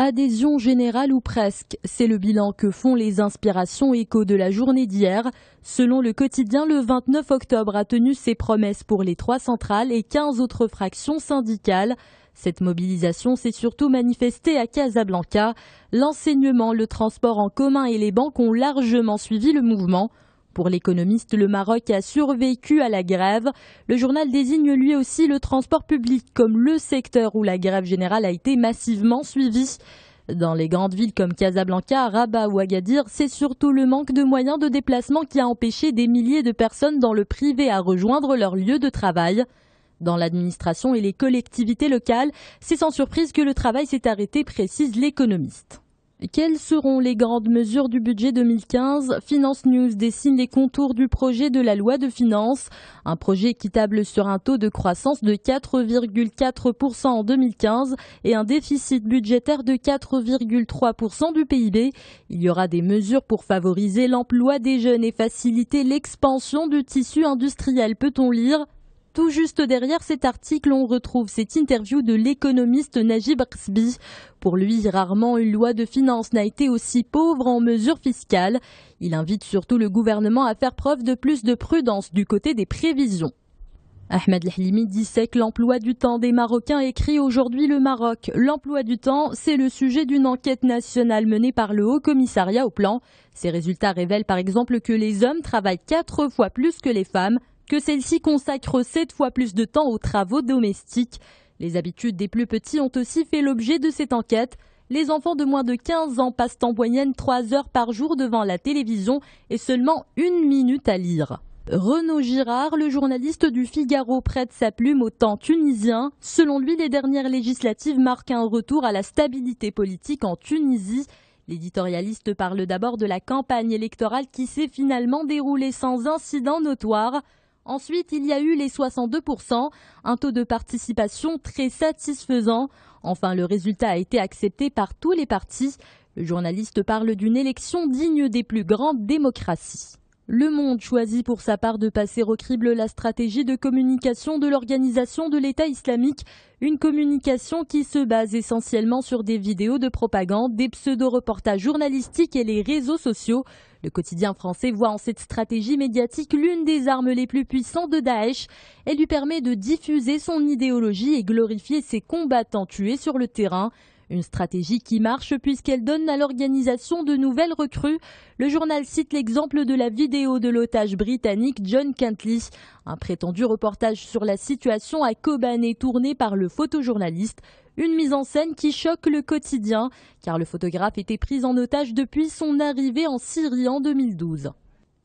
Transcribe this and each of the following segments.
Adhésion générale ou presque, c'est le bilan que font les inspirations échos de la journée d'hier. Selon le quotidien, le 29 octobre a tenu ses promesses pour les 3 centrales et 15 autres fractions syndicales. Cette mobilisation s'est surtout manifestée à Casablanca. L'enseignement, le transport en commun et les banques ont largement suivi le mouvement. Pour l'économiste, le Maroc a survécu à la grève. Le journal désigne lui aussi le transport public comme le secteur où la grève générale a été massivement suivie. Dans les grandes villes comme Casablanca, Rabat ou Agadir, c'est surtout le manque de moyens de déplacement qui a empêché des milliers de personnes dans le privé à rejoindre leur lieu de travail. Dans l'administration et les collectivités locales, c'est sans surprise que le travail s'est arrêté, précise l'économiste. Quelles seront les grandes mesures du budget 2015 ? Finance News dessine les contours du projet de la loi de finances. Un projet qui table sur un taux de croissance de 4,4% en 2015 et un déficit budgétaire de 4,3% du PIB. Il y aura des mesures pour favoriser l'emploi des jeunes et faciliter l'expansion du tissu industriel, peut-on lire. Tout juste derrière cet article, on retrouve cette interview de l'économiste Najib Rsbi. Pour lui, rarement une loi de finances n'a été aussi pauvre en mesures fiscales. Il invite surtout le gouvernement à faire preuve de plus de prudence du côté des prévisions. Ahmed Lahlimi dissèque l'emploi du temps des Marocains, écrit aujourd'hui Le Maroc. L'emploi du temps, c'est le sujet d'une enquête nationale menée par le Haut Commissariat au Plan. Ces résultats révèlent par exemple que les hommes travaillent 4 fois plus que les femmes, que celles-ci consacrent 7 fois plus de temps aux travaux domestiques. Les habitudes des plus petits ont aussi fait l'objet de cette enquête. Les enfants de moins de 15 ans passent en moyenne 3 heures par jour devant la télévision et seulement 1 minute à lire. Renaud Girard, le journaliste du Figaro, prête sa plume au temps tunisien. Selon lui, les dernières législatives marquent un retour à la stabilité politique en Tunisie. L'éditorialiste parle d'abord de la campagne électorale qui s'est finalement déroulée sans incident notoire. Ensuite, il y a eu les 62%, un taux de participation très satisfaisant. Enfin, le résultat a été accepté par tous les partis. Le journaliste parle d'une élection digne des plus grandes démocraties. Le Monde choisit pour sa part de passer au crible la stratégie de communication de l'organisation de l'État islamique, une communication qui se base essentiellement sur des vidéos de propagande, des pseudo-reportages journalistiques et les réseaux sociaux. Le quotidien français voit en cette stratégie médiatique l'une des armes les plus puissantes de Daesh. Elle lui permet de diffuser son idéologie et glorifier ses combattants tués sur le terrain. Une stratégie qui marche puisqu'elle donne à l'organisation de nouvelles recrues. Le journal cite l'exemple de la vidéo de l'otage britannique John Cantley. Un prétendu reportage sur la situation à Kobané tourné par le photojournaliste. Une mise en scène qui choque le quotidien, car le photographe était pris en otage depuis son arrivée en Syrie en 2012.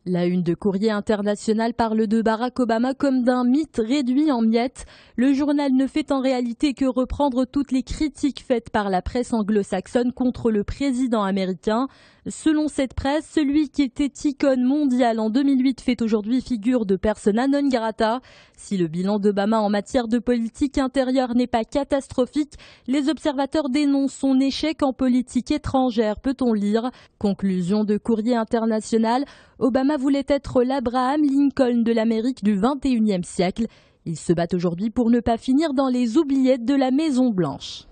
La une de Courrier International parle de Barack Obama comme d'un mythe réduit en miettes. Le journal ne fait en réalité que reprendre toutes les critiques faites par la presse anglo-saxonne contre le président américain. Selon cette presse, celui qui était icône mondiale en 2008 fait aujourd'hui figure de persona non grata. Si le bilan d'Obama en matière de politique intérieure n'est pas catastrophique, les observateurs dénoncent son échec en politique étrangère, peut-on lire. Conclusion de Courrier International, Obama voulait être l'Abraham Lincoln de l'Amérique du XXIe siècle. Il se bat aujourd'hui pour ne pas finir dans les oubliettes de la Maison Blanche.